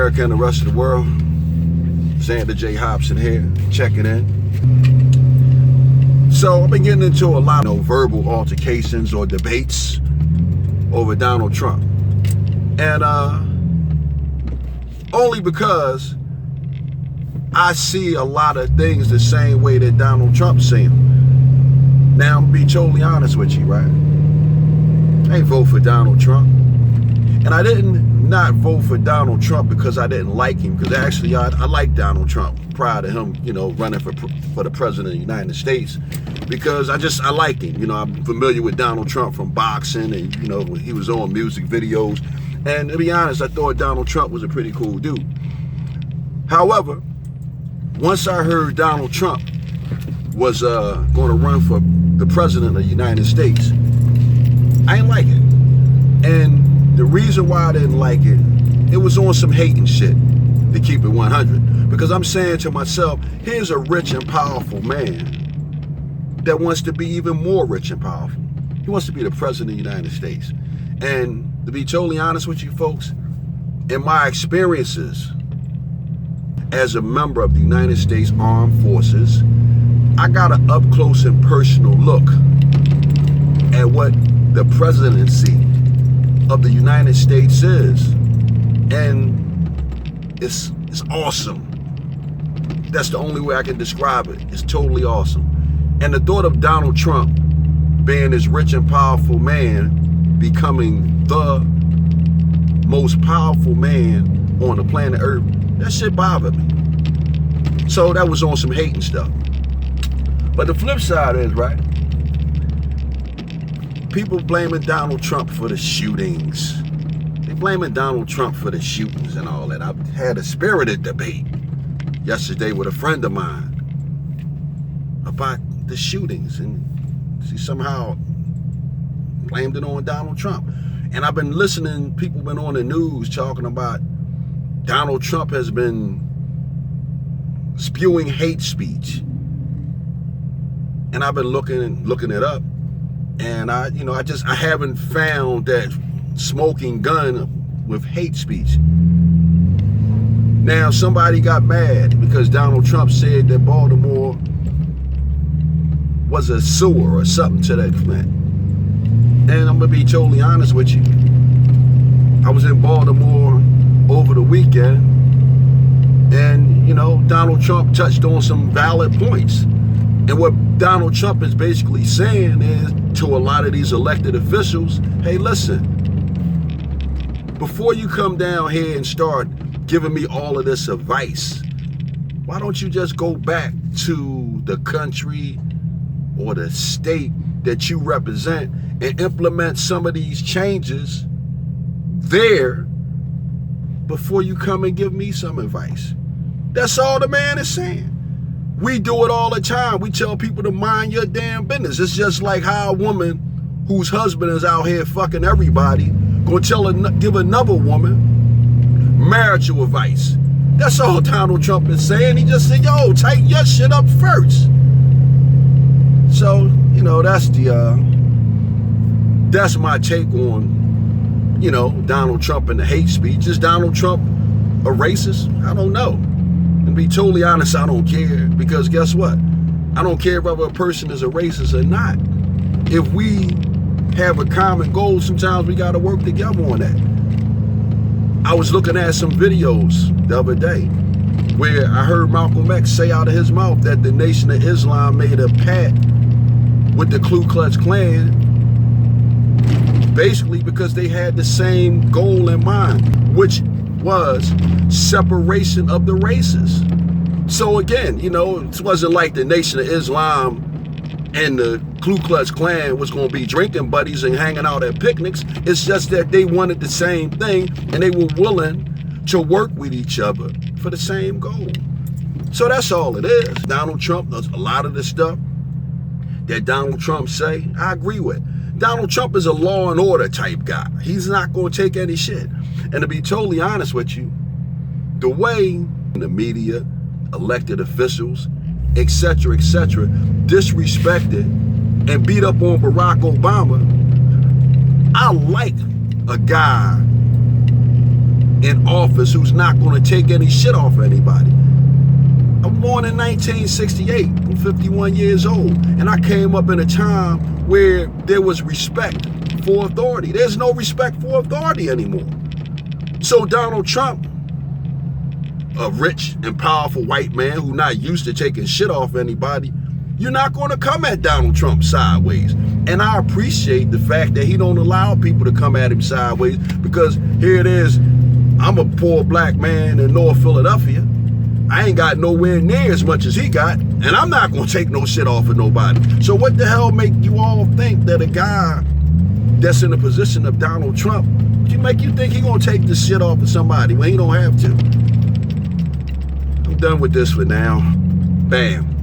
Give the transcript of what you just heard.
America and the rest of the world. Xander J. Hobson here, checking in. So I've been getting into a lot of verbal altercations or debates over Donald Trump. And only because I see a lot of things the same way that Donald Trump's seeing them. Now, I'm gonna be totally honest with you, right? I ain't vote for Donald Trump. And I didn't not vote for Donald Trump because I didn't like him, because actually I like Donald Trump prior to him, running for the president of the United States, because I liked him. I'm familiar with Donald Trump from boxing and, when he was on music videos. And to be honest, I thought Donald Trump was a pretty cool dude. However, once I heard Donald Trump was going to run for the president of the United States, I didn't like it. And the reason why I didn't like it, it was on some hating shit, to keep it 100. Because I'm saying to myself, here's a rich and powerful man that wants to be even more rich and powerful. He wants to be the president of the United States. And to be totally honest with you folks, in my experiences as a member of the United States Armed Forces, I got an up close and personal look at what the presidency of the United States is. And it's awesome. That's the only way I can describe it. It's totally awesome. And the thought of Donald Trump being this rich and powerful man becoming the most powerful man on the planet Earth, that shit bothered me. So that was on some hating stuff. But the flip side is, right, people blaming Donald Trump for the shootings. They blaming Donald Trump for the shootings and all that. I had a spirited debate yesterday with a friend of mine about the shootings, and she somehow blamed it on Donald Trump. And I've been listening, people been on the news talking about Donald Trump has been spewing hate speech. And I've been looking it up. And I haven't found that smoking gun with hate speech. Now, somebody got mad because Donald Trump said that Baltimore was a sewer or something to that extent. And I'm gonna be totally honest with you. I was in Baltimore over the weekend, and Donald Trump touched on some valid points. And what Donald Trump is basically saying is to a lot of these elected officials, hey, listen, before you come down here and start giving me all of this advice, why don't you just go back to the country or the state that you represent and implement some of these changes there before you come and give me some advice? That's all the man is saying. We do it all the time. We tell people to mind your damn business. It's just like how a woman whose husband is out here fucking everybody gonna give another woman marital advice. That's all Donald Trump is saying. He just said, yo, tighten your shit up first. So, that's my take on, Donald Trump and the hate speech. Is Donald Trump a racist? I don't know. And to be totally honest, I don't care, because guess what? I don't care whether a person is a racist or not. If we have a common goal, sometimes we got to work together on that. I was looking at some videos the other day where I heard Malcolm X say out of his mouth that the Nation of Islam made a pact with the Ku Klux Klan, basically because they had the same goal in mind, which was separation of the races. So again, it wasn't like the Nation of Islam and the Ku Klux Klan was going to be drinking buddies and hanging out at picnics. It's just that they wanted the same thing, and they were willing to work with each other for the same goal. So that's all it is. Donald Trump does a lot of the stuff that Donald Trump say, I agree with. Donald Trump is a law and order type guy. He's not going to take any shit. And to be totally honest with you, the way the media, elected officials, etc., disrespected and beat up on Barack Obama, I like a guy in office who's not going to take any shit off of anybody. I'm born in 1968. I'm 51 years old. And I came up in a time where there was respect for authority. There's no respect for authority anymore. So Donald Trump, a rich and powerful white man who not used to taking shit off anybody, you're not going to come at Donald Trump sideways. And I appreciate the fact that he don't allow people to come at him sideways, because here it is, I'm a poor black man in North Philadelphia. I ain't got nowhere near as much as he got, and I'm not going to take no shit off of nobody. So what the hell make you all think that a guy that's in the position of Donald Trump, make you think he going to take this shit off of somebody when he don't have to? I'm done with this for now. Bam.